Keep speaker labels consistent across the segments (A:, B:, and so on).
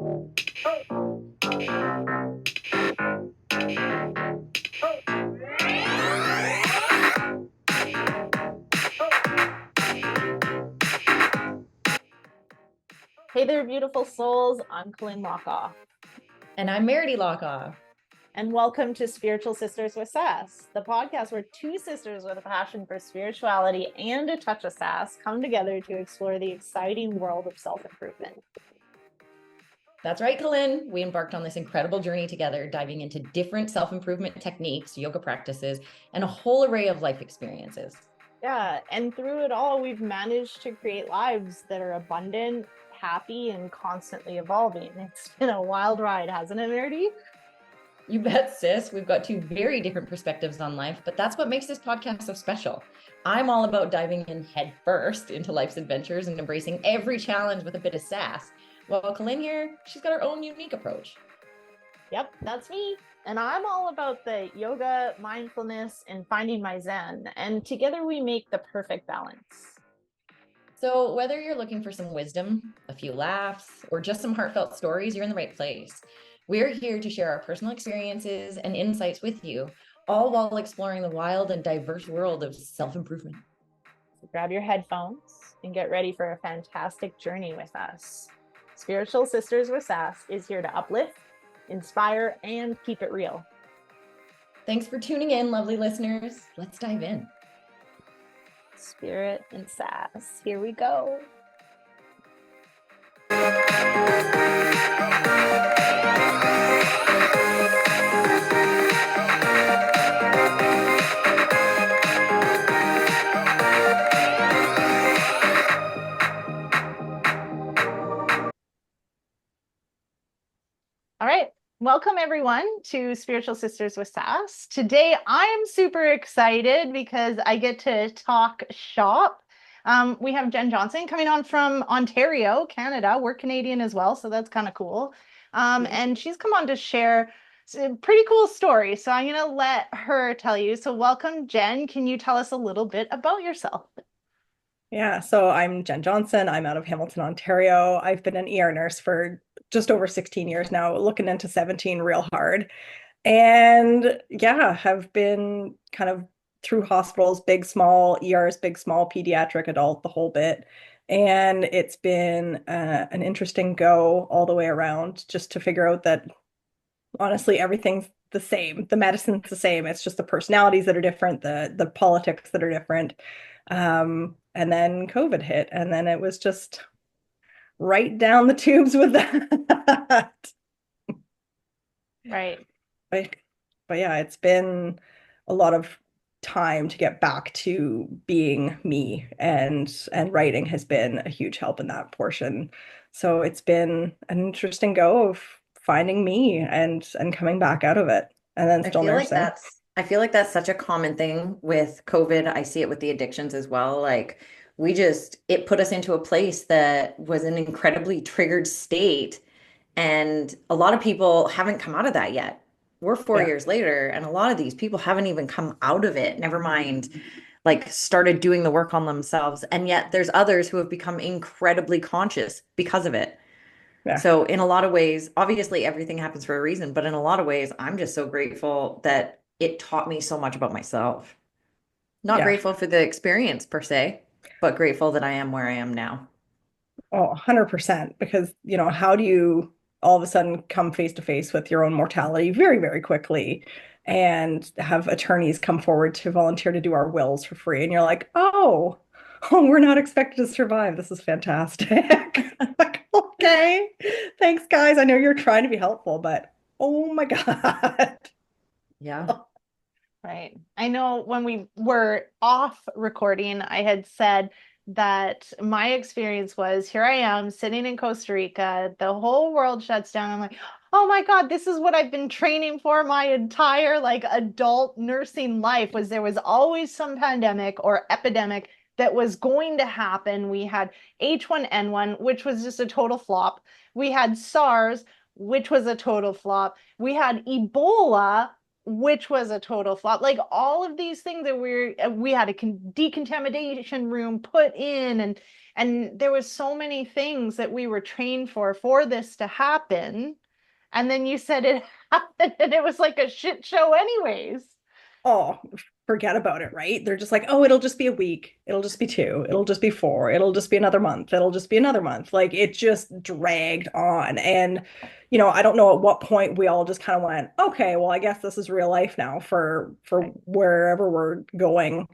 A: Hey there, beautiful souls. I'm Colleen Lockoff.
B: And I'm Meredy Lockoff.
A: And welcome to Spiritual Sisters with Sass, the podcast where two sisters with a passion for spirituality and a touch of sass come together to explore the exciting world of self-improvement.
B: That's right, Colleen. We embarked on this incredible journey together, diving into different self-improvement techniques, yoga practices, and a whole array of life experiences.
A: Yeah, and through it all, we've managed to create lives that are abundant, happy, and constantly evolving. It's been a wild ride, hasn't it, Meredy?
B: You bet, sis. We've got two very different perspectives on life, but that's what makes this podcast so special. I'm all about diving in head first into life's adventures and embracing every challenge with a bit of sass. While Colleen here, she's got her own unique approach.
A: Yep, that's me. And I'm all about the yoga, mindfulness, and finding my zen. And together we make the perfect balance.
B: So whether you're looking for some wisdom, a few laughs, or just some heartfelt stories, you're in the right place. We're here to share our personal experiences and insights with you, all while exploring the wild and diverse world of self-improvement.
A: So grab your headphones and get ready for a fantastic journey with us. Spiritual Sisters with Sass is here to uplift, inspire, and keep it real.
B: Thanks for tuning in, lovely listeners. Let's dive in.
A: Spirit and sass. Here we go. All right. Welcome, everyone, to Spiritual Sisters with Sass. Today, I am super excited because I get to talk shop. We have Jen Johnson coming on from Ontario, Canada. We're Canadian as well, so that's kind of cool. And she's come on to share a pretty cool story. So I'm going to let her tell you. So welcome, Jen. Can you tell us a little bit about yourself?
C: Yeah, so I'm Jen Johnson. I'm out of Hamilton, Ontario. I've been an ER nurse for just over 16 years now, looking into 17 real hard. And yeah, have been kind of through hospitals, big, small, ERs, big, small, pediatric, adult, the whole bit. And it's been an interesting go all the way around just to figure out that honestly, everything's the same. The medicine's the same. It's just the personalities that are different, the politics that are different. And then COVID hit, and then it was just right down the tubes with that.
A: Right.
C: But yeah, it's been a lot of time to get back to being me, and writing has been a huge help in that portion. So it's been an interesting go of finding me and coming back out of it, and then still nursing.
B: I feel like that's such a common thing with COVID. I see it with the addictions as well. Like it put us into a place that was an incredibly triggered state. And a lot of people haven't come out of that yet. We're 4 years later, and a lot of these people haven't even come out of it. Never mind, like started doing the work on themselves. And yet there's others who have become incredibly conscious because of it.
C: Yeah.
B: So in a lot of ways, obviously everything happens for a reason, but in a lot of ways, I'm just so grateful that it taught me so much about myself. Not grateful for the experience per se, but grateful that I am where I am now.
C: Oh, 100%. Because, how do you all of a sudden come face to face with your own mortality very, very quickly and have attorneys come forward to volunteer to do our wills for free? And you're like, oh, we're not expected to survive. This is fantastic. Like, okay, thanks, guys. I know you're trying to be helpful, but oh my God.
B: Yeah.
A: Right. I know when we were off recording, I had said that my experience was here I am sitting in Costa Rica, the whole world shuts down. I'm like, oh my God, this is what I've been training for my entire adult nursing life. Was there was always some pandemic or epidemic that was going to happen. We had H1N1, which was just a total flop. We had SARS, which was a total flop. We had Ebola, which was a total flop. Like all of these things that we had a decontamination room put in, and there was so many things that we were trained for this to happen. And then you said it happened and it was like a shit show anyways.
C: Oh, forget about it, right? They're just like, oh, it'll just be a week. It'll just be two. It'll just be four. It'll just be another month. It'll just be another month. Like it just dragged on. And, I don't know at what point we all just kind of went, okay, well, I guess this is real life now for
A: Right.
C: wherever we're going.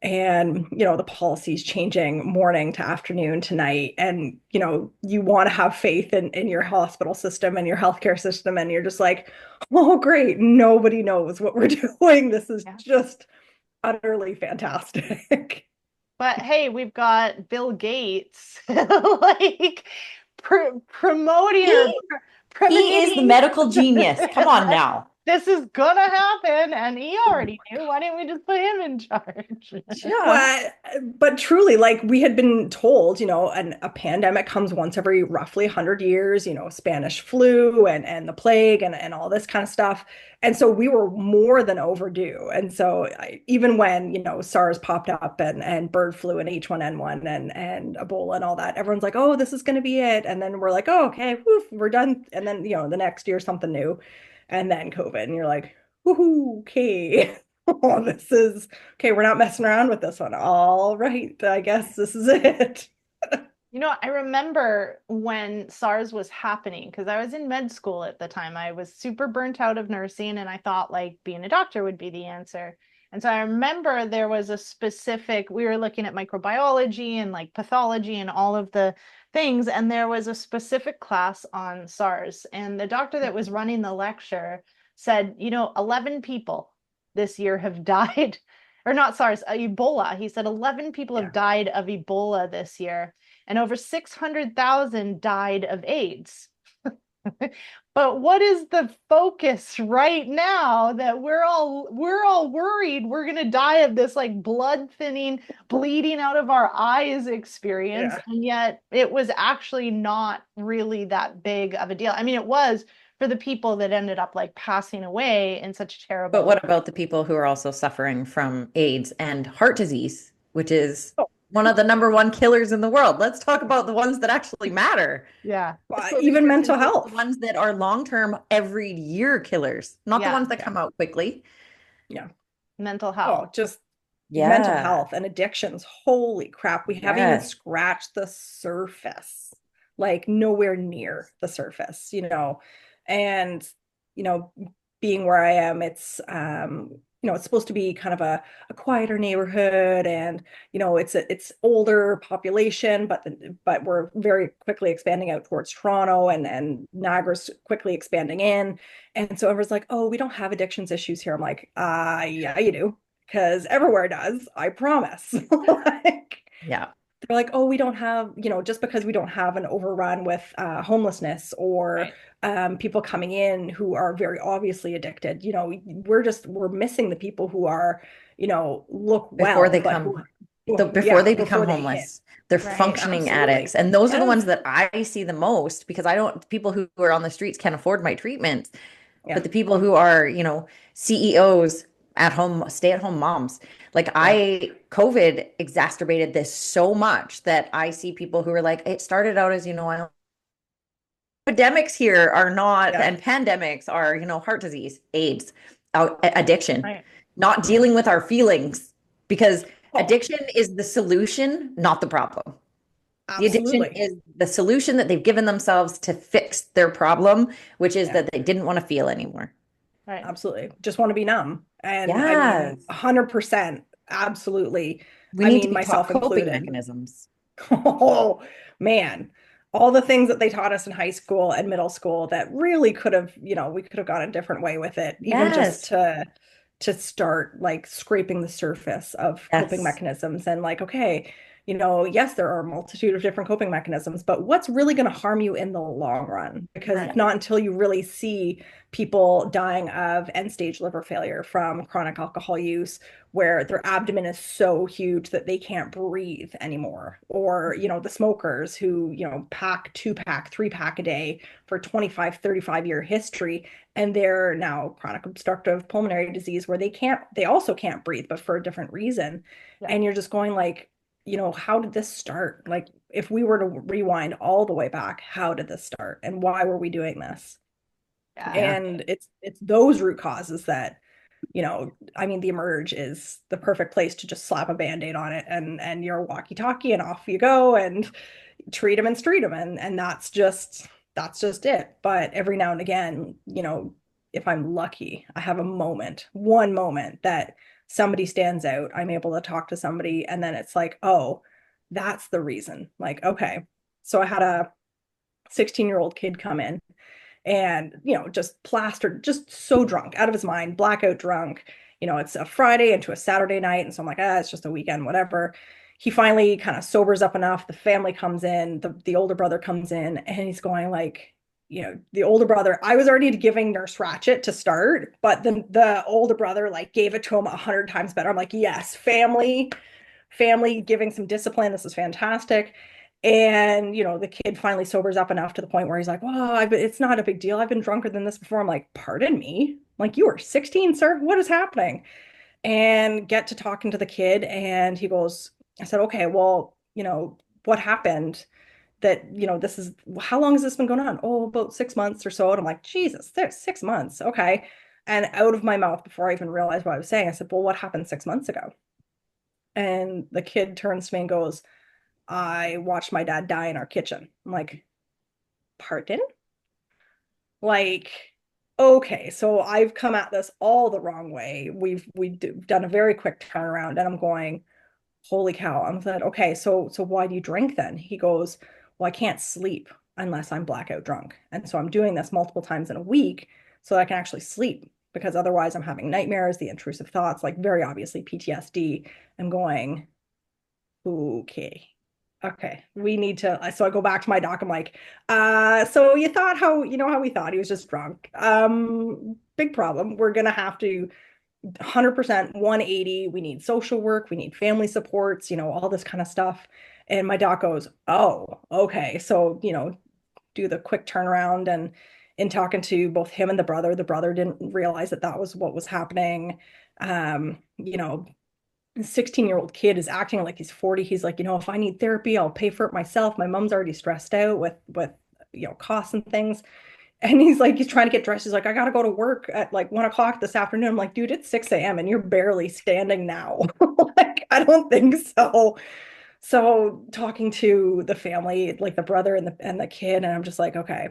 C: And, the policies changing morning to afternoon to night. And, you want to have faith in your hospital system and your healthcare system. And you're just like, oh, great. Nobody knows what we're doing. This is
A: Yeah.
C: just utterly fantastic.
A: But hey, we've got Bill Gates like promoting or
B: He he is the
A: premoniting
B: medical genius. Come on
A: that
B: now.
A: this is gonna happen, and he already knew. Why didn't we just put him in charge?
B: Yeah.
C: But truly, like we had been told, a pandemic comes once every roughly 100 years, Spanish flu and the plague and all this kind of stuff. And so we were more than overdue. And so even when, SARS popped up and bird flu and H1N1 and Ebola and all that, everyone's like, oh, this is going to be it. And then we're like, oh, okay, woof, we're done. And then, the next year, something new. And then COVID. And you're like, woohoo, okay. Oh, this is okay. We're not messing around with this one. All right. I guess this is it.
A: I remember when SARS was happening because I was in med school at the time. I was super burnt out of nursing and I thought like being a doctor would be the answer. And so I remember there was a specific, we were looking at microbiology and like pathology and all of the things. And there was a specific class on SARS. And the doctor that was running the lecture said, 11 people this year have died, or not SARS, Ebola. He said 11 people have
C: Yeah.
A: died of Ebola this year and over 600,000 died of AIDS. But what is the focus right now that we're all worried we're going to die of this like blood thinning, bleeding out of our eyes experience,
C: Yeah.
A: and yet it was actually not really that big of a deal. I mean, it was for the people that ended up like passing away in such a terrible.
B: But what about the people who are also suffering from AIDS and heart disease, which is
C: Oh,
B: one of the number one killers in the world? Let's talk about the ones that actually matter.
A: Yeah.
B: Let's go
C: even
B: research
C: mental
B: into the
C: health.
B: ones that are long-term, every year killers, not the
A: Yeah.
B: ones that come out quickly.
C: Yeah.
A: Mental
C: Oh,
A: health.
C: just mental
B: Yeah.
C: health and addictions. Holy crap. We haven't even
B: Yes.
C: scratched the surface, like nowhere near the surface, and, you know, being where I am, it's supposed to be kind of a quieter neighborhood and, it's older population, but we're very quickly expanding out towards Toronto and Niagara's quickly expanding in. And so everyone's like, oh, we don't have addictions issues here. I'm like, yeah, you do. Because everywhere does, I promise. Like,
B: Yeah.
C: they're like, oh, we don't have, just because we don't have an overrun with homelessness or
A: Right.
C: people coming in who are very obviously addicted. We're missing the people who are, look
B: Before
C: well,
B: they
C: but who,
B: come, before
C: yeah,
B: they become
C: before they hit.
B: homeless, they're
A: Right.
B: functioning addicts.
C: Absolutely.
B: And those are the
C: Yes.
B: ones that I see the most because people who are on the streets can't afford my treatments.
C: Yeah.
B: But the people who are, CEOs at home, stay-at-home moms, like
C: Yeah.
B: COVID exacerbated this so much that I see people who are like, it started out as, epidemics here are not,
C: Yeah.
B: and pandemics are, heart disease, AIDS, addiction,
A: Right.
B: not
C: Yeah.
B: dealing with our feelings because
C: Oh,
B: addiction is the solution, not the problem. The addiction
C: absolutely.
B: is the solution that they've given themselves to fix their problem, which is
C: Yeah.
B: that they didn't want to feel anymore.
A: Right.
C: Absolutely. Just want to be numb. And I mean,
B: Yes.
C: 100%. Absolutely.
B: We
C: I
B: need to
C: mean,
B: be taught
C: myself
B: coping
C: included.
B: mechanisms.
C: Oh, man. All the things that they taught us in high school and middle school that really could have, we could have gone a different way with it, even just
B: Yes.
C: to start like scraping the surface of coping
B: Yes.
C: mechanisms and like, okay, Yes, there are a multitude of different coping mechanisms, but what's really going to harm you in the long run? Because it's
A: Right.
C: not until you really see people dying of end stage liver failure from chronic alcohol use, where their abdomen is so huge that they can't breathe anymore. Or, the smokers who, pack 2-pack, 3-pack a day for 25, 35-year history, and they're now chronic obstructive pulmonary disease where they also can't breathe, but for a different reason.
A: Yeah.
C: And you're just going like, how did this start? Like, if we were to rewind all the way back, how did this start? And why were we doing this?
A: Yeah.
B: Yeah.
C: And it's those root causes that, I mean, the emerge is the perfect place to just slap a band-aid on it and you're walkie-talkie and off you go and treat them and street them. And that's just it. But every now and again, if I'm lucky, I have one moment that somebody stands out. I'm able to talk to somebody, and then it's like, oh, that's the reason. Like, okay. So I had a 16-year-old kid come in and, just plastered, just so drunk, out of his mind, blackout drunk. It's a Friday into a Saturday night. And so I'm like, it's just a weekend, whatever. He finally kind of sobers up enough. The family comes in, the older brother comes in, and he's going like, the older brother, I was already giving Nurse Ratchet to start, but then the older brother like gave it to him 100 times better. I'm like, yes, family giving some discipline. This is fantastic. And, the kid finally sobers up enough to the point where he's like, well, it's not a big deal. I've been drunker than this before. I'm like, pardon me? Like, you are 16, sir? What is happening? And get to talking to the kid. And he goes, I said, okay, well, what happened that, how long has this been going on? Oh, about 6 months or so. And I'm like, Jesus, there's 6 months. Okay. And out of my mouth, before I even realized what I was saying, I said, well, what happened 6 months ago? And the kid turns to me and goes, I watched my dad die in our kitchen. I'm like, pardon? Like, okay, so I've come at this all the wrong way. We've done a very quick turnaround, and I'm going, holy cow. I'm like, okay, so why do you drink then? He goes, well, I can't sleep unless I'm blackout drunk. And so I'm doing this multiple times in a week so that I can actually sleep because otherwise I'm having nightmares, the intrusive thoughts, like very obviously PTSD. I'm going, okay. Okay, we need to. So I go back to my doc. I'm like, so you thought how we thought he was just drunk. Big problem. We're gonna have to 100% 180. We need social work, we need family supports, all this kind of stuff. And my doc goes, oh, okay. So, do the quick turnaround, and in talking to both him and the brother didn't realize that that was what was happening. Um, you know, 16-year-old kid is acting like he's 40. He's like, if I need therapy, I'll pay for it myself. My mom's already stressed out with costs and things. And he's like, he's trying to get dressed. He's like, I gotta go to work at like 1 o'clock this afternoon. I'm like, dude, it's 6 a.m. and you're barely standing now. Like, I don't think so. So talking to the family, like the brother and the kid, and I'm just like, okay,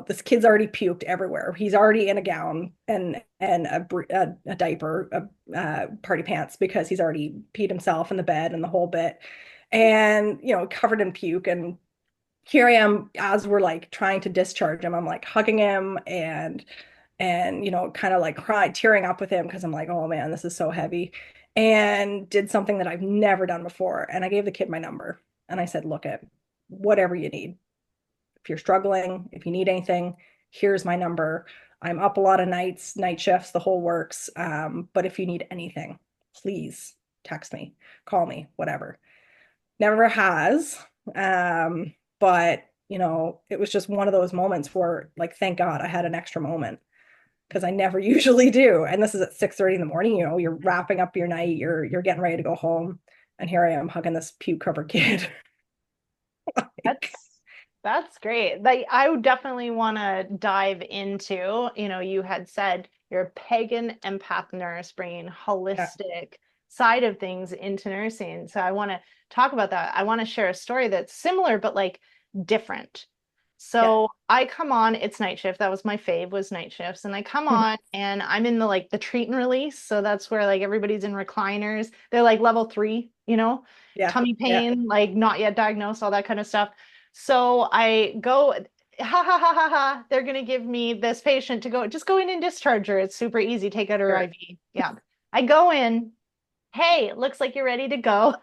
C: this kid's already puked everywhere. He's already in a gown and a diaper, party pants, because he's already peed himself in the bed and the whole bit, and covered in puke. And here I am as we're like trying to discharge him. I'm like hugging him and kind of like tearing up with him because I'm like, oh man, this is so heavy. And did something that I've never done before. And I gave the kid my number and I said, look at whatever you need. If you're struggling, if you need anything, here's my number. I'm up a lot of nights, night shifts, the whole works. But if you need anything, please text me, call me, whatever. Never has. But it was just one of those moments where, like, thank God I had an extra moment because I never usually do. And this is at 6:30 in the morning. You're wrapping up your night, you're getting ready to go home, and here I am hugging this puke covered kid. Like,
A: That's great. Like, I would definitely want to dive into, you had said you're a pagan empath nurse bringing
C: yeah.
A: holistic side of things into nursing. So I want to talk about that. I want to share a story that's similar, but like different.
C: Yeah.
A: So I come on, it's night shift. That was my fave, was night shifts. And I come on and I'm in the treat and release. So that's where like everybody's in recliners. They're like level 3,
C: Yeah.
A: tummy
C: Yeah.
A: pain, like not yet diagnosed, all that kind of stuff. So I go, ha ha ha ha ha. They're gonna give me this patient to go, just go in and discharge her. It's super easy. Take out her
C: Sure.
A: IV. Yeah. I go in. Hey, looks like you're ready to go.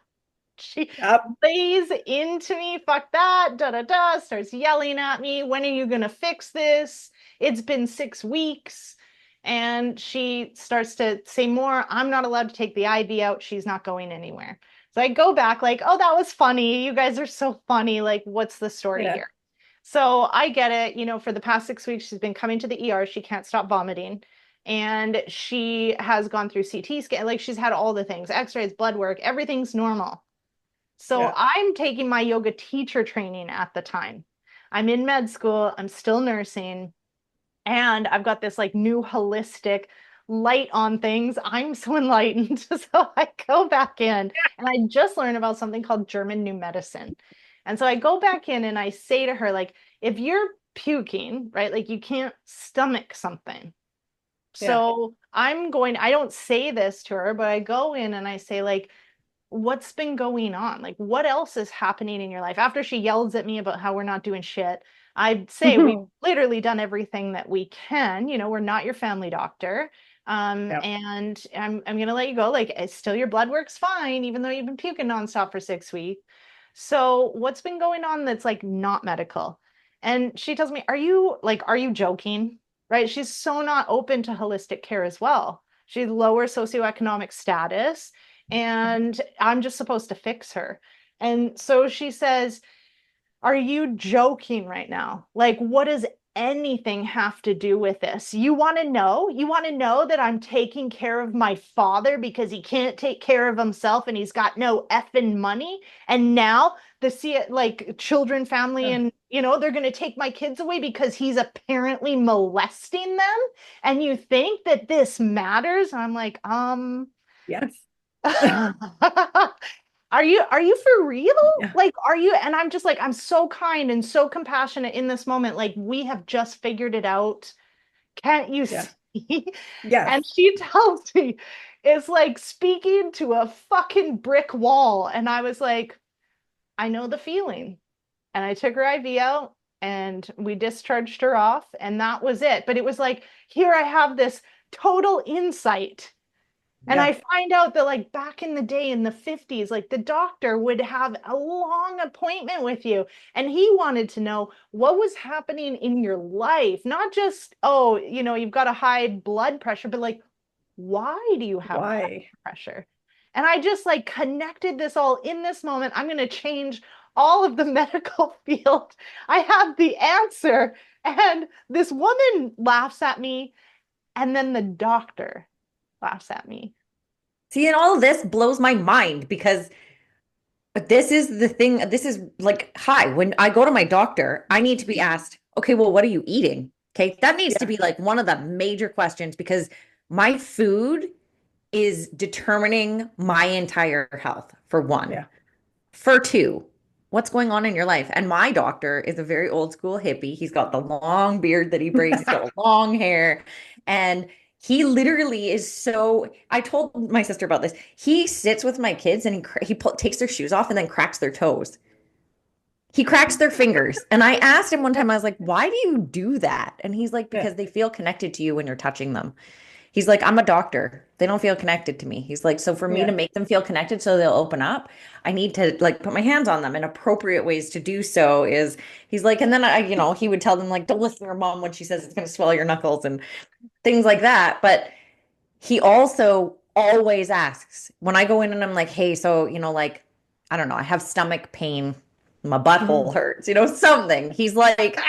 A: She
C: Yep.
A: lays into me, fuck that, da da da, starts yelling at me. When are you going to fix this? It's been 6 weeks. And she starts to say more. I'm not allowed to take the IV out. She's not going anywhere. So I go back, like, oh, that was funny. You guys are so funny. Like, what's the story
C: Yeah.
A: here? So I get it. For the past 6 weeks, she's been coming to the ER. She can't stop vomiting. And she has gone through CT scan. Like, she's had all the things, x-rays, blood work, everything's normal. So
C: Yeah.
A: I'm taking my yoga teacher training at the time. I'm in med school, I'm still nursing, and I've got this like new holistic light on things. I'm so enlightened. So I go back in and I just learned about something called German New Medicine. And so I go back in and I say to her, like, if you're puking, right, like you can't stomach something.
C: Yeah.
A: So I don't say this to her, but I go in and I say, like, what's been going on? Like, what else is happening in your life? After she yells at me about how we're not doing shit, I'd say we've literally done everything that we can. We're not your family doctor.
C: Yeah.
A: And I'm gonna let you go. Like, it's still your blood work's fine, even though you've been puking nonstop for 6 weeks. So what's been going on that's like not medical? And she tells me, are you joking? Right? She's so not open to holistic care as well. She's lower socioeconomic status and I'm just supposed to fix her. And so she says, are you joking right now? Like, what does anything have to do with this? You want to know? You want to know that I'm taking care of my father because he can't take care of himself and he's got no effing money? And now like children, family, and they're going to take my kids away because he's apparently molesting them. And you think that this matters? I'm like,
C: Yes.
A: Are you for real?
C: Yeah.
A: Like, are you? And I'm just like, I'm so kind and so compassionate in this moment. Like, we have just figured it out. Can't you
C: Yeah.
A: see?
C: Yes.
A: And she tells me it's like speaking to a fucking brick wall. And I was like, I know the feeling. And I took her IV out and we discharged her off, and that was it. But it was like, here I have this total insight. And
C: Yeah.
A: I find out that, like, back in the day in the 50s, like the doctor would have a long appointment with you. And he wanted to know what was happening in your life, not just, oh, you've got a high blood pressure, but like, why do you have high blood
C: Why?
A: pressure? And I just like connected this all in this moment. I'm going to change all of the medical field. I have the answer. And this woman laughs at me, and then the doctor laughs at me.
B: See, and all of this blows my mind because this is the thing. This is like, hi, when I go to my doctor, I need to be asked, okay, well, what are you eating? Okay. That needs to
C: Yeah.
B: be like one of the major questions because my food is determining my entire health, for one.
C: Yeah.
B: For two, what's going on in your life? And my doctor is a very old school hippie. He's got the long beard that he braids, he's got long hair. And he literally is so. I told my sister about this. He sits with my kids and takes their shoes off and then cracks their toes. He cracks their fingers. And I asked him one time, I was like, why do you do that? And he's like,
C: Yeah.
B: because they feel connected to you when you're touching them. He's like, I'm a doctor. They don't feel connected to me. He's like, so for me to
C: Yeah.
B: make them feel connected so they'll open up, I need to like put my hands on them. And appropriate ways to do so is he's like, and then he would tell them like, don't listen to your mom when she says it's going to swell your knuckles and things like that. But he also always asks when I go in and I'm like, hey, so, like, I don't know, I have stomach pain, my butthole
C: Mhm.
B: hurts, something. He's like,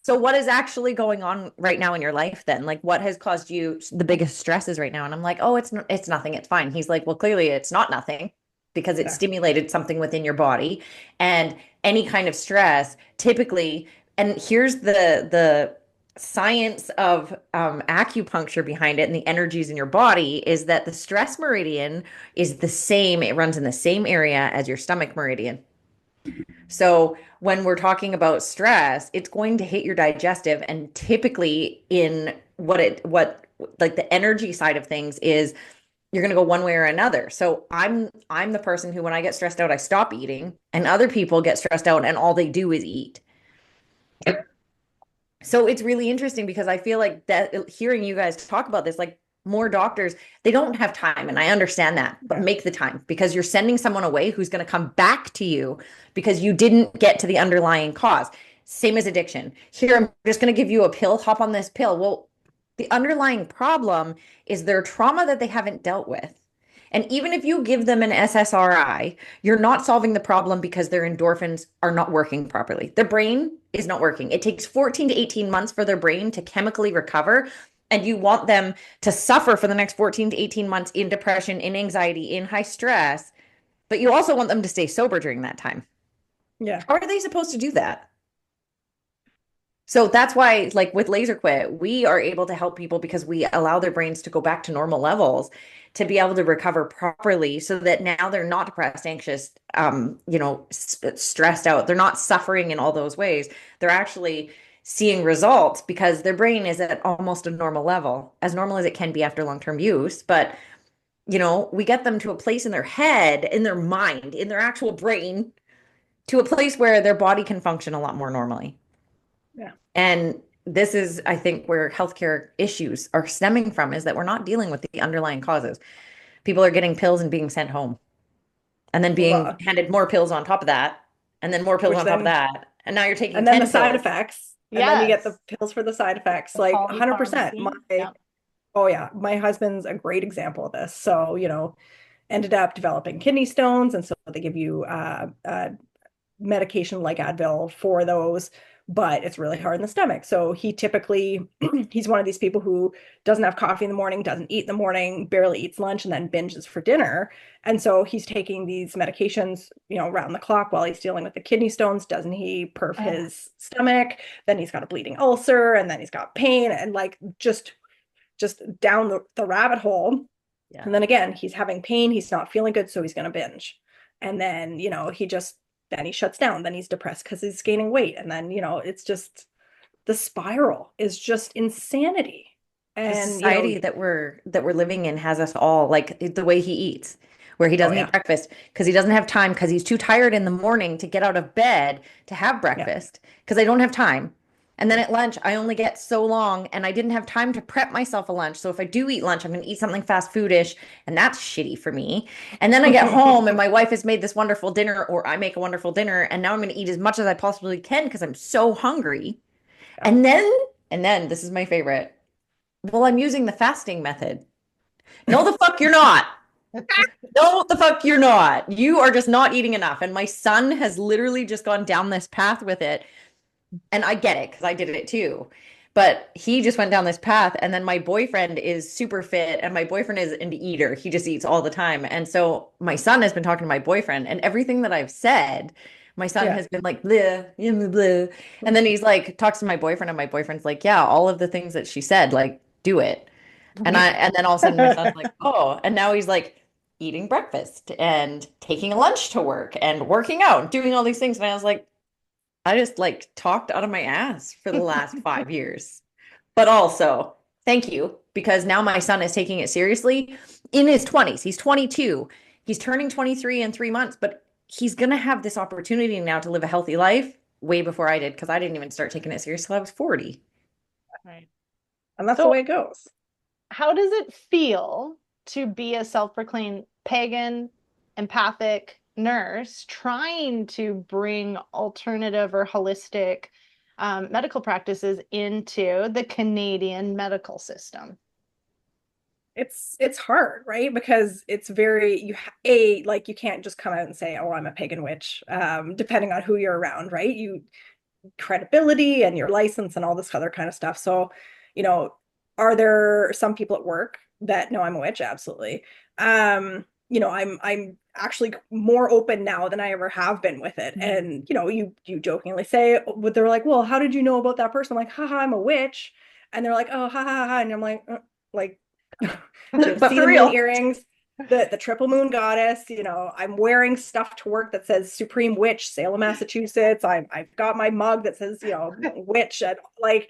B: so what is actually going on right now in your life then? Like, what has caused you the biggest stresses right now? And I'm like, oh, it's nothing. It's fine. He's like, well, clearly it's not nothing because it
C: Yeah.
B: stimulated something within your body. And any kind of stress typically, and here's the science of acupuncture behind it and the energies in your body is that the stress meridian is the same. It runs in the same area as your stomach meridian. So when we're talking about stress, it's going to hit your digestive, and typically in what like the energy side of things is you're going to go one way or another. So I'm the person who when I get stressed out I stop eating, and other people get stressed out and all they do is eat. So it's really interesting because I feel like that hearing you guys talk about this, like more doctors, they don't have time. And I understand that, but make the time, because you're sending someone away who's going to come back to you because you didn't get to the underlying cause. Same as addiction. Here, I'm just going to give you a pill, hop on this pill. Well, the underlying problem is their trauma that they haven't dealt with. And even if you give them an SSRI, you're not solving the problem because their endorphins are not working properly. Their brain is not working. It takes 14 to 18 months for their brain to chemically recover. And you want them to suffer for the next 14 to 18 months in depression, in anxiety, in high stress. But you also want them to stay sober during that time.
C: Yeah.
B: How are they supposed to do that? So that's why, like with Laser Quit, we are able to help people because we allow their brains to go back to normal levels to be able to recover properly so that now they're not depressed, anxious, stressed out. They're not suffering in all those ways. They're actually seeing results because their brain is at almost a normal level, as normal as it can be after long-term use. But, we get them to a place in their head, in their mind, in their actual brain, to a place where their body can function a lot more normally.
C: Yeah.
B: And this is, I think, where healthcare issues are stemming from, is that we're not dealing with the underlying causes. People are getting pills and being sent home, and then being
C: Well,
B: handed more pills on top of that, and then more pills
C: which
B: on top of
C: then,
B: that. And now you're taking
C: and then the
B: 10
C: side
B: pills.
C: effects, and then you get the
A: Yes.
C: pills for the side effects,
A: The
C: like 100%.
A: polypharmacy. Yeah.
C: Oh yeah, my husband's a great example of this. So, ended up developing kidney stones, and so they give you medication like Advil for those, but it's really hard in the stomach. So he typically, he's one of these people who doesn't have coffee in the morning, doesn't eat in the morning, barely eats lunch, and then binges for dinner. And so he's taking these medications, around the clock while he's dealing with the kidney stones. Doesn't he perf
A: Oh,
C: his stomach? Then he's got a bleeding ulcer, and then he's got pain, and like just down the rabbit hole.
B: Yeah.
C: And then again, he's having pain, he's not feeling good, so he's going to binge. And then, then he shuts down, then he's depressed because he's gaining weight. And then, it's just the spiral is just insanity.
B: The
C: And,
B: society that we're living in has us all, like the way he eats, where he
C: oh
B: doesn't eat
C: yeah,
B: breakfast because he doesn't have time, because he's too tired in the morning to get out of bed to have
C: yeah,
B: breakfast, because I don't have time. And then at lunch, I only get so long, and I didn't have time to prep myself a lunch. So if I do eat lunch, I'm going to eat something fast foodish, and that's shitty for me. And then I get home, and my wife has made this wonderful dinner, or I make a wonderful dinner, and now I'm going to eat as much as I possibly can because I'm so hungry.
C: yeah.
B: And then this is my favorite. Well, I'm using the fasting method. No, the fuck you're not. No, the fuck you're not. You are just not eating enough. And my son has literally just gone down this path with it. And I get it because I did it too. But he just went down this path. And then my boyfriend is super fit, and my boyfriend is an eater. He just eats all the time. And so my son has been talking to my boyfriend, and everything that I've said, my son
C: Yeah.
B: has been like, bleh, bleh, bleh. And then he's like, talks to my boyfriend, and my boyfriend's like, yeah, all of the things that she said, like, do it. And then all of a sudden my son's like, oh, and now he's like eating breakfast and taking a lunch to work and working out and doing all these things. And I was like, I just like talked out of my ass for the last 5 years. But also, thank you, because now my son is taking it seriously in his 20s. He's 22. He's turning 23 in 3 months, but he's going to have this opportunity now to live a healthy life way before I did, because I didn't even start taking it serious till I was 40.
A: right.
C: And that's the
A: So,
C: way it goes.
A: how does it feel to be a self-proclaimed pagan empathic nurse trying to bring alternative or holistic medical practices into the Canadian medical system?
C: It's hard, right? Because it's very like you can't just come out and say, oh, I'm a pagan witch, depending on who you're around, right? You credibility and your license and all this other kind of stuff. So, you know, are there some people at work that know I'm a witch? Absolutely. I'm actually more open now than I ever have been with it. And you jokingly say, but they're like, well, how did you know about that person? I'm like, haha, I'm a witch. And they're like, oh, ha ha ha. And I'm like, do you
B: But
C: see
B: for
C: the moon
B: real.
C: earrings? The triple moon goddess, I'm wearing stuff to work that says Supreme Witch, Salem, Massachusetts. I've got my mug that says, witch, and like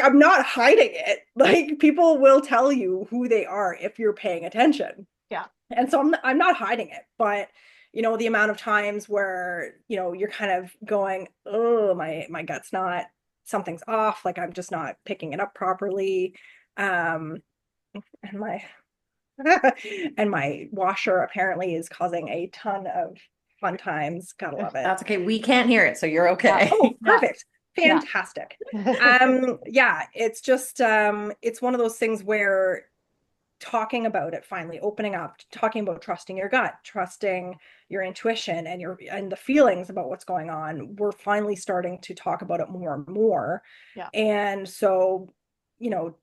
C: I'm not hiding it. Like people will tell you who they are if you're paying attention.
A: Yeah.
C: And so I'm not hiding it, but the amount of times where, you're kind of going, oh, my gut's not, something's off, like I'm just not picking it up properly. And my and my washer apparently is causing a ton of fun times. Gotta love it.
B: That's okay. We can't hear it, so you're
A: Yeah.
B: okay.
C: Oh,
A: Yeah.
C: perfect.
A: Yeah.
C: Fantastic. Yeah, it's just it's one of those things where talking about it, finally opening up, talking about trusting your gut, trusting your intuition and your and the feelings about what's going on, we're finally starting to talk about it more and more.
A: Yeah.
C: And so, you know,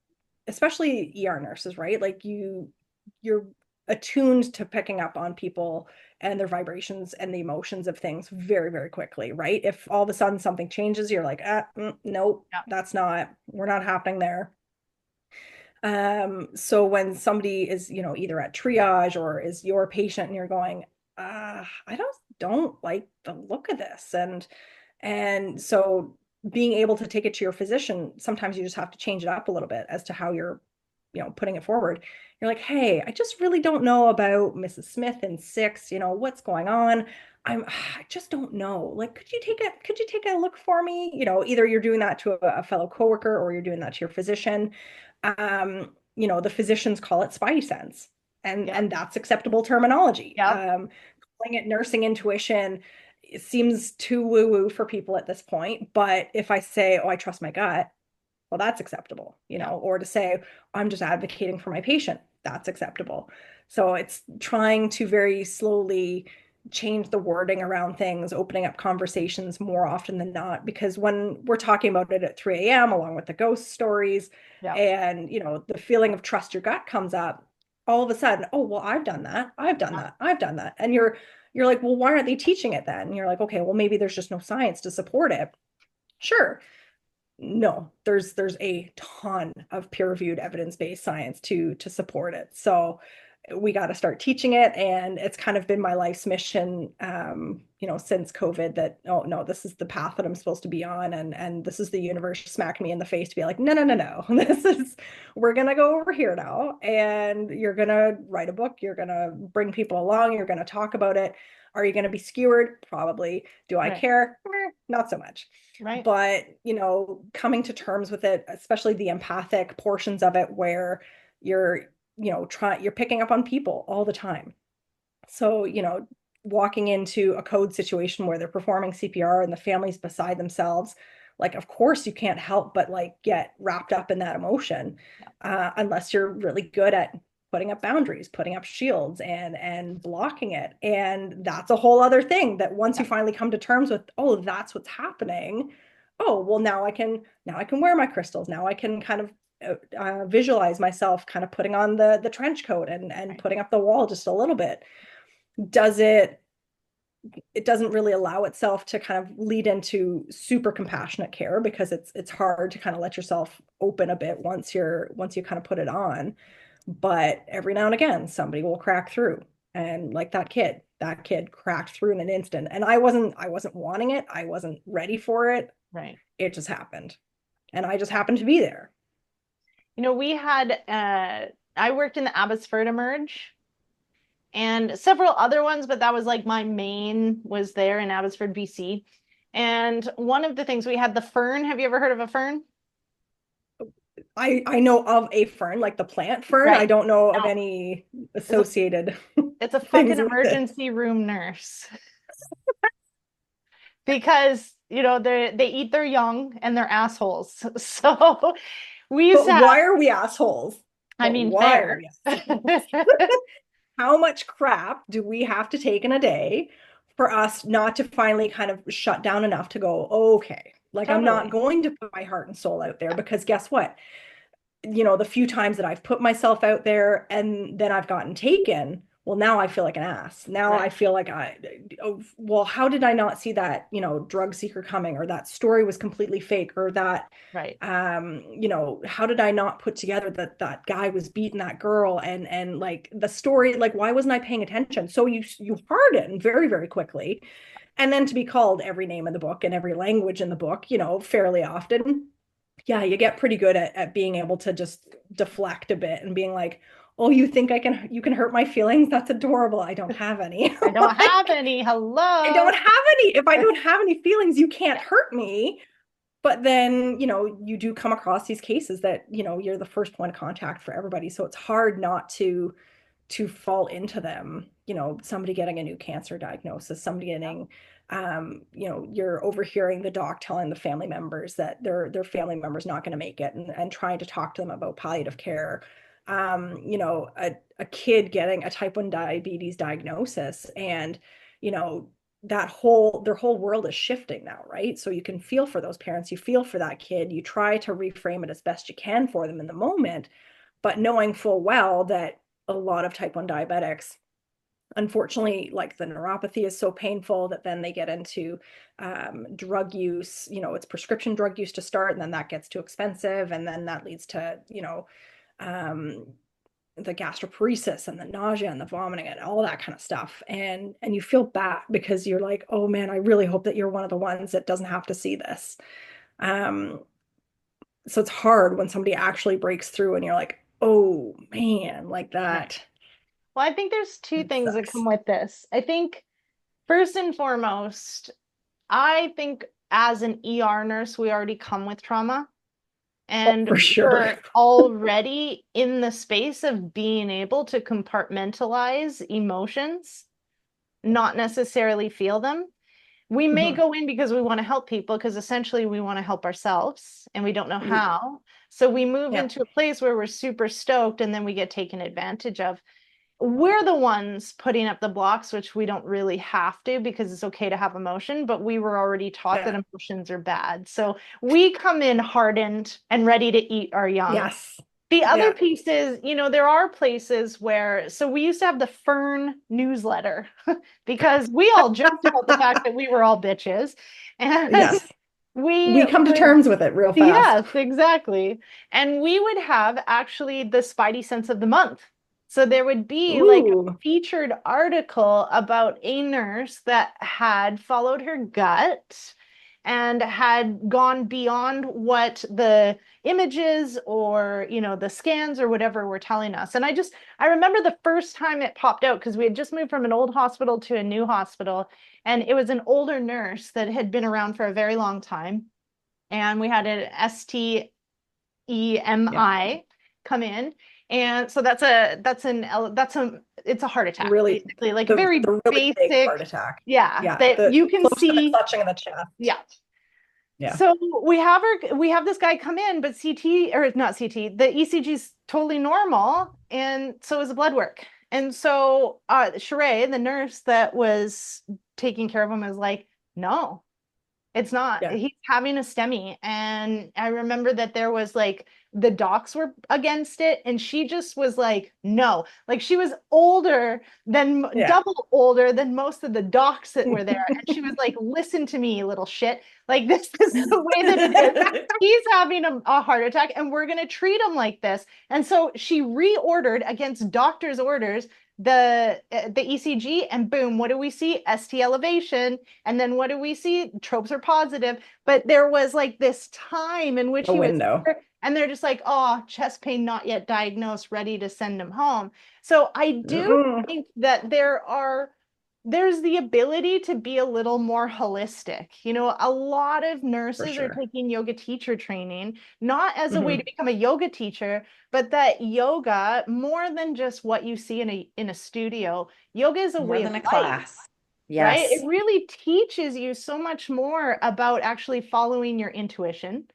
C: especially ER nurses, right? Like you're attuned to picking up on people and their vibrations and the emotions of things very, very quickly, right? If all of a sudden something changes, you're like, nope,
A: Yeah.
C: that's not, we're not happening there. So when somebody is, either at triage or is your patient and you're going, I don't like the look of this. And so being able to take it to your physician, sometimes you just have to change it up a little bit as to how you're, putting it forward. You're like, hey, I just really don't know about Mrs. Smith in 6, what's going on. I just don't know. Like, could you take a look for me? Either you're doing that to a fellow coworker or you're doing that to your physician. The physicians call it spidey sense, and
A: Yeah.
C: and that's acceptable terminology.
A: Yeah.
C: Calling it nursing intuition, it seems too woo-woo for people at this point. But if I say, oh, I trust my gut, well, that's acceptable,
A: Yeah.
C: or to say, I'm just advocating for my patient, that's acceptable. So it's trying to very slowly change the wording around things, opening up conversations more often than not, because when we're talking about it at 3 a.m., along with the ghost stories
A: Yeah.
C: and, the feeling of trust your gut comes up, all of a sudden, oh, well, I've done that. I've done
A: Yeah.
C: that. I've done that. And you're like, well, why aren't they teaching it then? And you're like, okay, well, maybe there's just no science to support it. Sure, no, there's a ton of peer-reviewed evidence-based science to support it. So we got to start teaching it, and it's kind of been my life's mission, since COVID, that, oh no, this is the path that I'm supposed to be on, and this is the universe smacking me in the face to be like, no, no, no, no, we're gonna go over here now, and you're gonna write a book, you're gonna bring people along, you're gonna talk about it. Are you gonna be skewered? Probably. Do I
A: Right.
C: care? Not so much.
A: Right.
C: But coming to terms with it, especially the empathic portions of it, where you're you're picking up on people all the time. So walking into a code situation where they're performing CPR and the family's beside themselves, like, of course you can't help but like get wrapped up in that emotion,
A: Yeah.
C: unless you're really good at putting up boundaries, putting up shields, and blocking it. And that's a whole other thing, that once you
A: Yeah.
C: finally come to terms with, oh, that's what's happening. Oh, well, now I can wear my crystals. Now I can kind of visualize myself kind of putting on the trench coat and
A: Right.
C: putting up the wall just a little bit. Does it doesn't really allow itself to kind of lead into super compassionate care, because it's hard to kind of let yourself open a bit once you kind of put it on. But every now and again somebody will crack through, and like that kid cracked through in an instant, and I wasn't wanting it, I wasn't ready for it.
A: Right.
C: It just happened, and I just happened to be there.
A: We had I worked in the Abbotsford Emerge and several other ones, but that was like my main was there in Abbotsford, BC. And one of the things we had the fern. Have you ever heard of a fern?
C: I know of a fern, like the plant fern. I
A: Right.
C: don't know of
A: No,
C: any
A: it's a
C: associated
A: it's a
C: things
A: fucking
C: with it.
A: emergency room nurse because they eat their young and they're assholes. So we used
C: But
A: to have,
C: why are we assholes?
A: I
C: But
A: mean,
C: why are
A: fair.
C: we assholes? How much crap do we have to take in a day for us not to finally kind of shut down enough to go, okay, like, I'm not
A: Totally.
C: going to put my heart and soul out there, because guess what? The few times that I've put myself out there and then I've gotten taken, well, now I feel like an ass. Now I
A: Right.
C: feel like oh, well, how did I not see that, drug seeker coming, or that story was completely fake, or that,
A: Right.
C: how did I not put together that that guy was beating that girl, and like the story, like, why wasn't I paying attention? So you harden very, very quickly. And then to be called every name in the book and every language in the book, fairly often, yeah, you get pretty good at being able to just deflect a bit and being like, oh, you can hurt my feelings? That's adorable. I don't have any.
A: I don't have
C: Like,
A: any.
C: I
A: Hello.
C: don't have any. If I don't have any feelings, you can't hurt me. But then, you do come across these cases that, you're the first point of contact for everybody. So it's hard not to fall into them. Somebody getting a new cancer diagnosis, somebody getting, you're overhearing the doc telling the family members that their family member's not going to make it, and trying to talk to them about palliative care. A kid getting a type 1 diabetes diagnosis, and their whole world is shifting now, right? So you can feel for those parents, you feel for that kid, you try to reframe it as best you can for them in the moment, but knowing full well that a lot of type 1 diabetics, unfortunately, like the neuropathy is so painful that then they get into drug use. It's prescription drug use to start, and then that gets too expensive, and then that leads to um, the gastroparesis and the nausea and the vomiting and all that kind of stuff. And you feel bad because you're like, oh man, I really hope that you're one of the ones that doesn't have to see this. um, so it's hard when somebody actually breaks through and you're like, oh man, like
A: Right.
C: that.
A: Well, I think there's two
C: It
A: things that come
C: sucks.
A: with this. I think first and foremost, I think as an ER nurse, we already come with trauma.
C: Oh,
A: And
C: for sure.
A: we're already in the space of being able to compartmentalize emotions, not necessarily feel them. We may
C: Mhm.
A: go in because we want to help people, because essentially we want to help ourselves and we don't know
C: Mm,
A: how. So we move
C: yeah.
A: into a place where we're super stoked and then we get taken advantage of. We're the ones putting up the blocks, which we don't really have to, because it's okay to have emotion, but we were already taught that
C: Yeah.
A: emotions are bad. So we come in hardened and ready to eat our young.
C: Yes.
A: The other
C: Yeah.
A: piece is, there are places where, so we used to have the Fern newsletter because we all joked about the fact that we were all bitches. And
C: Yes.
A: we
C: We come to
A: would,
C: terms with it real fast.
A: yes, exactly. And we would have actually the Spidey sense of the month. So there would be like a
C: Ooh.
A: featured article about a nurse that had followed her gut and had gone beyond what the images or, the scans or whatever were telling us. And I remember the first time it popped out because we had just moved from an old hospital to a new hospital. And it was an older nurse that had been around for a very long time. And we had an STEMI
C: Yeah.
A: come in. And so it's a heart attack,
C: Really,
A: basically, like very
C: the really big heart
A: basic.
C: attack.
A: Yeah,
C: Yeah.
A: that
C: The
A: you can
C: close to the
A: see.
C: clutching of the chest.
A: Yeah.
C: Yeah.
A: So we have this guy come in, but CT, or not CT, the ECG is totally normal, and so is the blood work. And so Sheree, the nurse that was taking care of him, was like, no, it's not.
C: Yeah.
A: He's having a STEMI. And I remember that there was like the docs were against it. And she just was like, no. Like she was older than
C: Yeah.
A: double older than most of the docs that were there. And she was like, listen to me, you little shit. Like this is the way that it is. He's having a heart attack and we're going to treat him like this. And so she reordered against doctor's orders the ECG, and boom, what do we see? ST elevation. And then what do we see? Tropes are positive. But there was like this time in which
C: A
A: he was
C: window.
A: here, and they're just like, oh, chest pain not yet diagnosed, ready to send him home. So I do
C: Mm-mm.
A: think that there's the ability to be a little more holistic. A lot of
C: For
A: nurses are
C: sure.
A: taking yoga teacher training, not as a way to
C: Hmm.
A: become a yoga teacher, but that yoga, more than just what you see in a studio, yoga is a
B: More
A: way of
B: than a
A: life,
B: class.
A: right? It
B: Yes.
A: really teaches you so much more about actually following your intuition.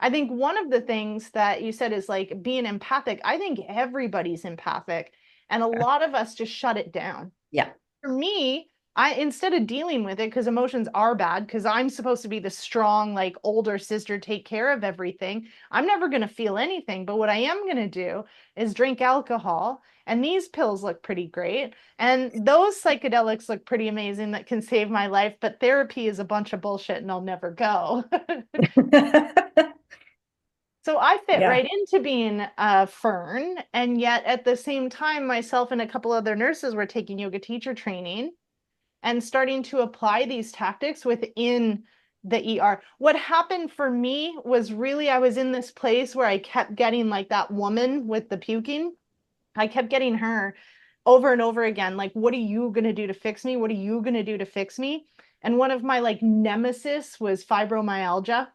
A: I think one of the things that you said is like being empathic. I think everybody's empathic, and a
C: Yeah.
A: lot of us just shut it down.
B: Yeah.
A: For me, I instead of dealing with it, because emotions are bad, because I'm supposed to be the strong, like older sister, take care of everything, I'm never going to feel anything. But what I am going to do is drink alcohol. And these pills look pretty great. And those psychedelics look pretty amazing that can save my life. But therapy is a bunch of bullshit and I'll never go. So I fit
C: Yeah.
A: right into being a Fern. And yet at the same time, myself and a couple other nurses were taking yoga teacher training and starting to apply these tactics within the ER. What happened for me was really I was in this place where I kept getting like that woman with the puking. I kept getting her over and over again. Like, what are you going to do to fix me? What are you going to do to fix me? And one of my like nemesis was fibromyalgia.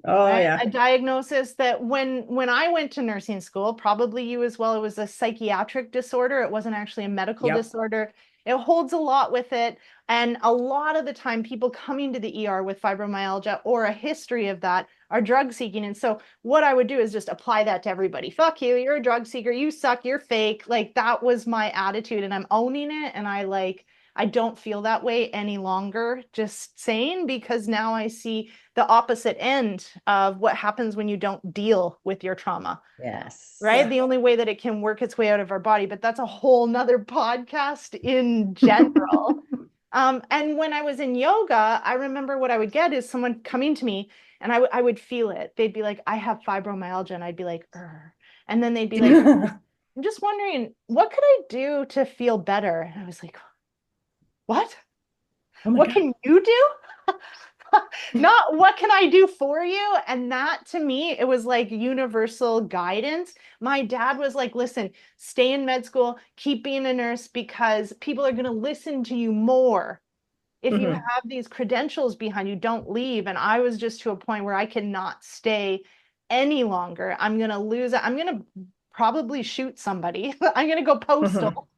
C: Oh
A: right?
C: yeah.
A: A diagnosis that when I went to nursing school, probably you as well, it was a psychiatric disorder. It wasn't actually a medical
C: Yep.
A: disorder. It holds a lot with it. And a lot of the time, people coming to the ER with fibromyalgia or a history of that are drug seeking. And so, what I would do is just apply that to everybody. Fuck you, you're a drug seeker, you suck, you're fake. Like, that was my attitude, and I'm owning it. And I don't feel that way any longer, just saying, because now I see the opposite end of what happens when you don't deal with your trauma,
B: Yes.
A: right?
C: Yeah.
A: The only way that it can work its way out of our body, but that's a whole nother podcast in general. And when I was in yoga, I remember what I would get is someone coming to me and I would feel it. They'd be like, I have fibromyalgia. And I'd be like, Ugh. And then they'd be like, I'm just wondering, what could I do to feel better? And I was like, what?
C: Oh my
A: What
C: God.
A: can you do? Not what can I do for you? And that to me, it was like universal guidance. My dad was like, listen, stay in med school, keep being a nurse because people are going to listen to you more. If you
C: Hmm.
A: have these credentials behind you, don't leave. And I was just to a point where I cannot stay any longer. I'm going to lose it. I'm going to probably shoot somebody. I'm going to go
C: Hmm.
A: postal.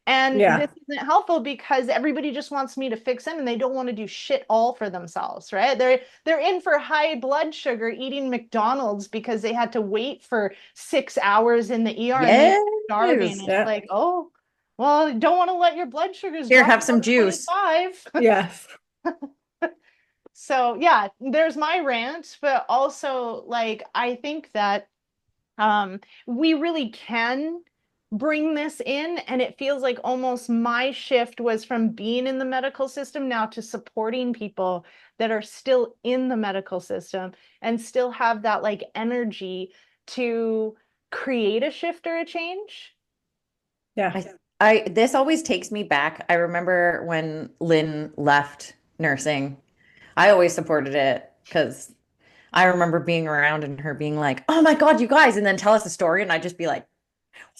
A: And
C: Yeah.
A: this isn't helpful because everybody just wants me to fix them and they don't want to do shit all for themselves, right? They're in for high blood sugar eating McDonald's because they had to wait for 6 hours in the ER and they were starving. And
B: Yes.
A: it's
C: Yeah.
A: like, oh, well, you don't want to let your blood sugars
B: Here,
A: drop
B: have some
A: below
B: juice.
A: 25.
C: Yes.
A: So yeah, there's my rant, but also like I think that we really can bring this in. And it feels like almost my shift was from being in the medical system now to supporting people that are still in the medical system and still have that like energy to create a shift or a change.
C: Yeah.
B: This always takes me back. I remember when Lynn left nursing, I always supported it because I remember being around and her being like, "Oh my God, you guys," and then tell us a story, and I'd just be like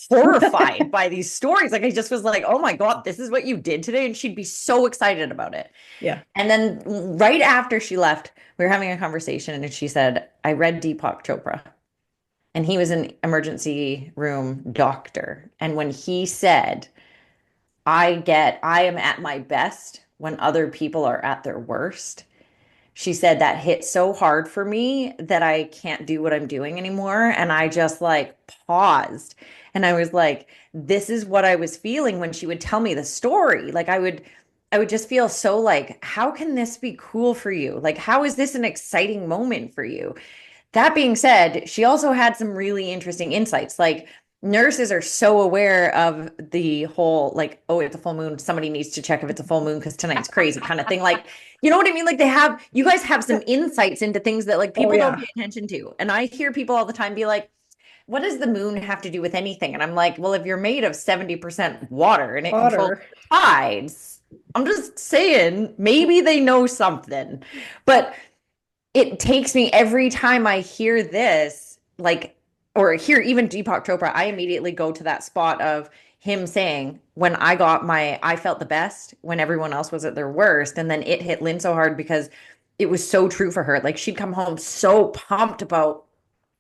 B: horrified by these stories. Like I just was like, "Oh my God, this is what you did today," and she'd be so excited about it.
C: Yeah.
B: And then right after she left, we were having a conversation, and she said, "I read Deepak Chopra." And he was an emergency room doctor. And when he said, I am at my best when other people are at their worst. She said that hit so hard for me that I can't do what I'm doing anymore. And I just like paused and I was like, this is what I was feeling when she would tell me the story. Like I would just feel so like, how can this be cool for you? Like, how is this an exciting moment for you? That being said, she also had some really interesting insights. Like nurses are so aware of the whole like, oh, it's a full moon. Somebody needs to check if it's a full moon because tonight's crazy kind of thing. Like, you know what I mean? Like you guys have some insights into things that like
C: Oh
B: people don't
C: yeah.
B: pay attention to. And I hear people all the time be like, what does the moon have to do with anything? And I'm like, well, if you're made of 70% water and it controls
C: Water.
B: the tides, I'm just saying maybe they know something. But it takes me every time I hear this, like, or hear even Deepak Chopra, I immediately go to that spot of him saying, when I felt the best when everyone else was at their worst. And then it hit Lynn so hard because it was so true for her. Like, she'd come home so pumped about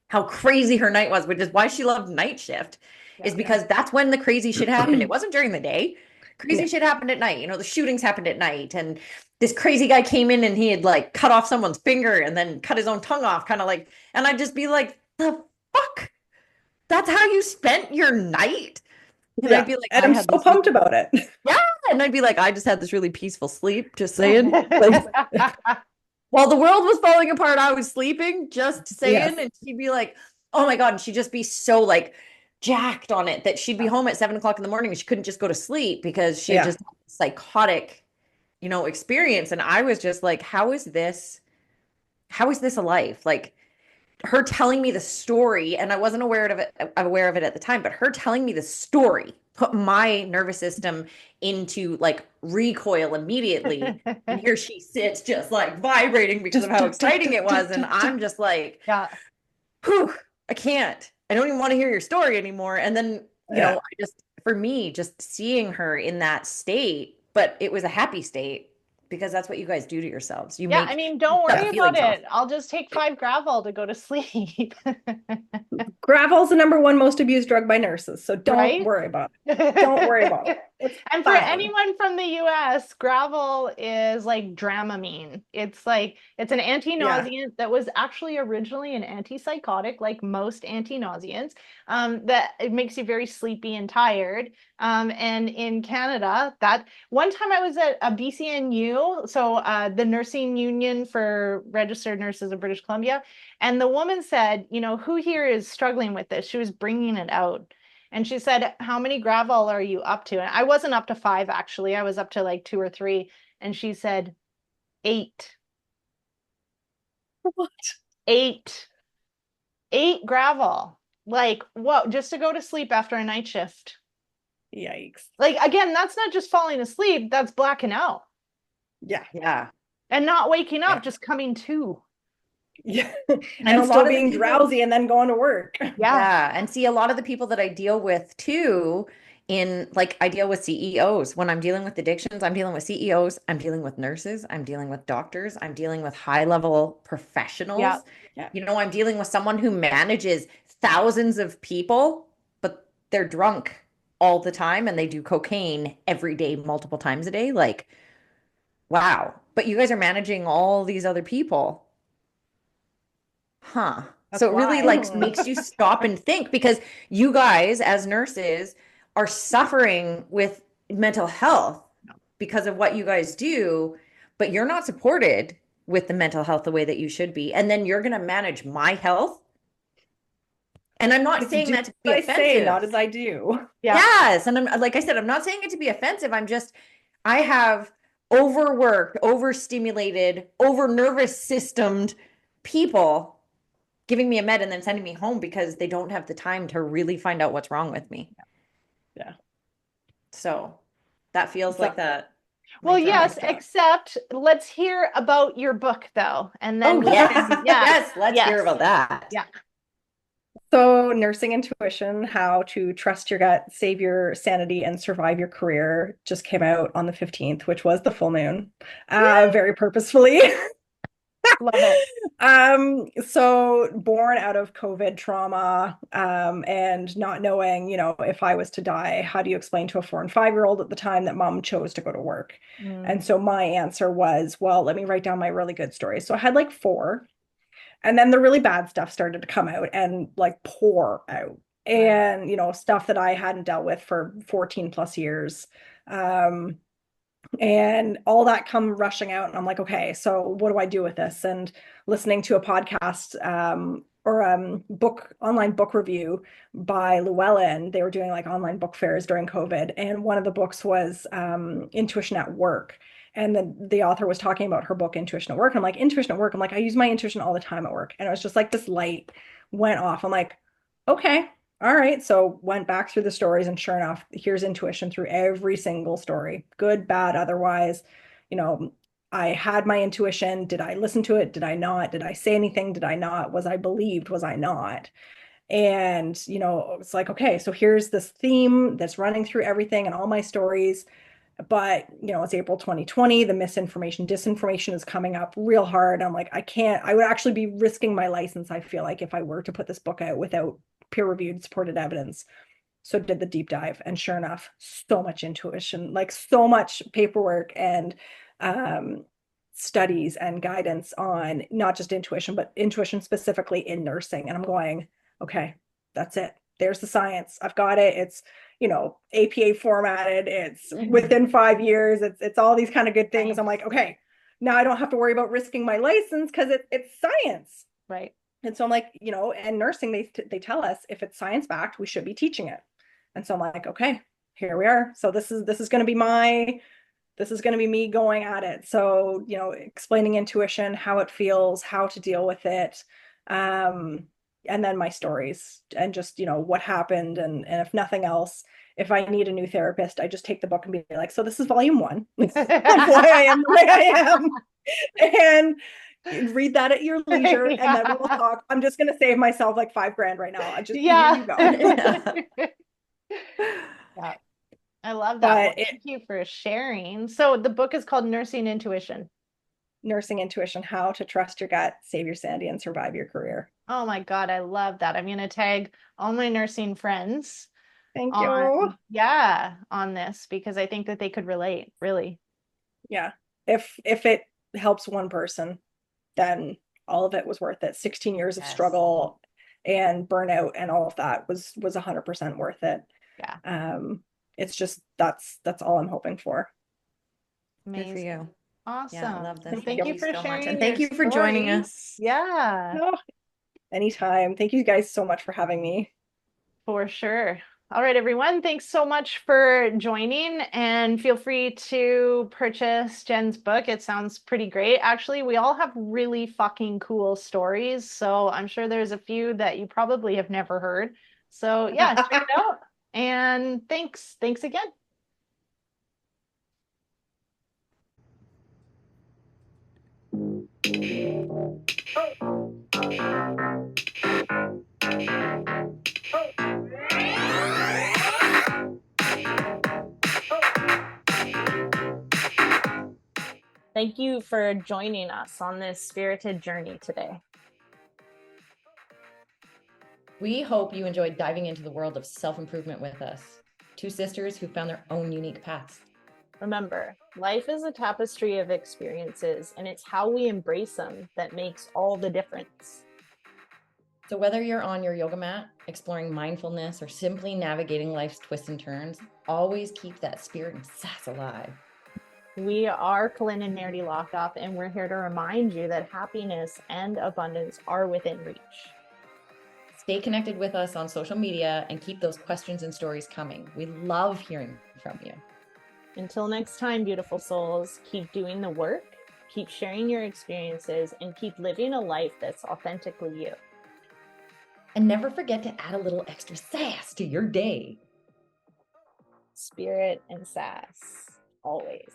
B: how crazy her night was, which is why she loved night shift, is
A: Yeah.
C: Yeah.
B: because that's when the crazy shit happened. It wasn't during the day. Crazy
C: Yeah.
B: shit happened at night. You know, the shootings happened at night. And this crazy guy came in and he had like cut off someone's finger and then cut his own tongue off, kind of like, and I'd just be like, the fuck? That's how you spent your night? And I'd
C: Yeah.
B: be like,
C: And
B: I
C: I'm
B: had
C: so
B: this
C: pumped
B: really,
C: about it.
B: yeah. And I'd be like, I just had this really peaceful sleep, just saying. Like, while the world was falling apart, I was sleeping, just
C: Yes.
B: saying. And she'd be like, oh my God. And she'd just be so like jacked on it that she'd be home at 7 o'clock in the morning and she couldn't just go to sleep because she had
C: Yeah.
B: just had this psychotic, experience. And I was just like, how is this a life? Like her telling me the story, and I wasn't aware of it at the time, but her telling me the story put my nervous system into like recoil immediately. And here she sits just like vibrating because of
C: Just
B: how exciting it was. And I'm just like,
A: Yeah.
B: whew, I can't. I don't even want to hear your story anymore. And then,
C: Yeah.
B: for me, just seeing her in that state, but it was a happy state. because that's what you guys do to yourselves. You
A: Yeah, I
B: make
A: mean, don't
B: that
A: worry about
B: feelings off.
A: it. I'll just take 5 Gravol to go to sleep.
C: Gravel's the number one most abused drug by nurses, so don't
A: Right?
C: worry about it. Don't worry about it. It's
A: And for
C: fine.
A: anyone from the US, Gravol is like Dramamine. It's an
C: Yeah.
A: anti-nauseant that was actually originally an antipsychotic, like most anti-nauseants, that it makes you very sleepy and tired. And in Canada, that one time I was at a BCNU, so the Nursing Union for Registered Nurses of British Columbia, and the woman said, who here is struggling with this? She was bringing it out. And she said, how many Gravol are you up to? And I wasn't up to 5, actually. I was up to like 2 or 3. And she said, 8.
C: What?
A: 8. 8 Gravol. Like, what? Just to go to sleep after a night shift.
C: Yikes.
A: Like, again, that's not just falling asleep, that's blacking out.
C: Yeah.
B: Yeah.
A: And not waking up,
B: Yeah.
A: just coming to.
C: Yeah.
B: And
C: And
B: a
C: still
B: lot of the
C: being
B: people,
C: drowsy and then going to work.
A: Yeah.
B: yeah. And see, a lot of the people that I deal with too, I deal with CEOs. When I'm dealing with addictions, I'm dealing with CEOs, I'm dealing with nurses, I'm dealing with doctors, I'm dealing with high level
A: Yeah.
B: professionals. I'm dealing with someone who manages thousands of people, but they're drunk all the time and they do cocaine every day, multiple times a day. Like, wow. But you guys are managing all these other people. Huh.
A: That's
B: So it really
A: why.
B: makes you stop and think, because you guys as nurses are suffering with mental health because of what you guys do, but you're not supported with the mental health the way that you should be. And then you're going to manage my health. And I'm not
C: It's
B: saying
C: do
B: that to be
C: as I say, not
B: offensive.
C: as I do.
A: Yeah.
B: Yes. And like I said, I'm not saying it to be offensive. I have overworked, overstimulated, over nervous systemed people giving me a med and then sending me home because they don't have the time to really find out what's wrong with me.
C: Yeah.
B: So that feels like that.
A: Well,
B: My drama
A: yes,
B: stuff.
A: except let's hear about your book, though. And then
B: Oh,
A: we
B: yes.
A: can, yeah,
B: Yes. Let's hear about that.
A: yeah.
C: So, Nursing Intuition, How to Trust Your Gut, Save Your Sanity, and Survive Your Career just came out on the 15th, which was the full moon, very purposefully.
A: Love it.
C: So born out of COVID trauma, and not knowing, if I was to die, how do you explain to a 4 and 5-year-old at the time that mom chose to go to work? And so my answer was, well, let me write down my really good stories. So I had like 4, and then the really bad stuff started to come out and like pour out. And, stuff that I hadn't dealt with for 14 plus years. And all that come rushing out, and I'm like, okay, so what do I do with this? And listening to a podcast, or book online book review by Llewellyn. They were doing like online book fairs during COVID, and one of the books was Intuition at Work. And the author was talking about her book Intuition at Work. And I'm like, Intuition at Work. I'm like, I use my intuition all the time at work. And it was just like this light went off. I'm like, okay, all right. So went back through the stories, and sure enough, here's intuition through every single story, good, bad, otherwise. I had my intuition. Did I listen to it? Did I not? Did I say anything? Did I not? Was I believed? Was I not? And, it's like, okay, so here's this theme that's running through everything and all my stories. But, it's April 2020, the misinformation, disinformation is coming up real hard. I'm like, I would actually be risking my license, I feel like, if I were to put this book out without peer-reviewed supported evidence. So did the deep dive, and sure enough, so much intuition, like so much paperwork and studies and guidance on not just intuition, but intuition specifically in nursing. And I'm going, okay, that's it. There's the science. I've got it. It's, APA formatted. It's within 5 years. It's all these kind of good things.
A: Right.
C: I'm like, okay, now I don't have to worry about risking my license because it's science.
A: Right.
C: And so I'm like, and nursing, they tell us if it's science backed, we should be teaching it. And so I'm like, okay, here we are. So this is going to be me going at it. So, explaining intuition, how it feels, how to deal with it. And then my stories and just, what happened. And if nothing else, if I need a new therapist, I just take the book and be like, so this is volume 1 of why I am the way I am. And read that at your leisure, and then we'll talk. I'm just going to save myself like $5,000 right now. Here you go.
A: Yeah. I love that. Well,
C: But
A: thank you for sharing. So the book is called Nursing Intuition.
C: Nursing Intuition, How to Trust Your Gut, Save Your Sanity, and Survive Your Career.
A: Oh my God, I love that. I'm going to tag all my nursing friends
C: Thank you.
A: on this because I think that they could relate, really.
C: Yeah. If it helps one person, then all of it was worth it. 16 years of
B: Yes.
C: struggle and burnout and all of that was 100% worth it.
A: Yeah.
C: It's just that's all I'm hoping for.
A: Amazing.
B: Good for you.
A: Awesome.
B: Yeah, I love this.
A: So
B: Thank
A: you
B: you
A: for
B: so much.
A: sharing
B: And thank
A: your
B: you for joining
A: story.
B: us.
A: Yeah,
C: No, anytime. Thank you guys so much for having me.
A: for sure. All right, everyone. Thanks so much for joining, and feel free to purchase Jen's book. It sounds pretty great. Actually, we all have really fucking cool stories, so I'm sure there's a few that you probably have never heard. So yeah, check it out. And thanks. Thanks again. Thank you for joining us on this spirited journey today.
B: We hope you enjoyed diving into the world of self-improvement with us. Two sisters who found their own unique paths.
A: Remember, life is a tapestry of experiences, and it's how we embrace them that makes all the difference.
B: So whether you're on your yoga mat, exploring mindfulness, or simply navigating life's twists and turns, always keep that spirit and sass alive.
A: We are Colin and Nerdy Lockoff, and we're here to remind you that happiness and abundance are within reach.
B: Stay connected with us on social media and keep those questions and stories coming. We love hearing from you.
A: Until next time, beautiful souls, keep doing the work, keep sharing your experiences, and keep living a life that's authentically you.
B: And never forget to add a little extra sass to your day.
A: Spirit and sass, always.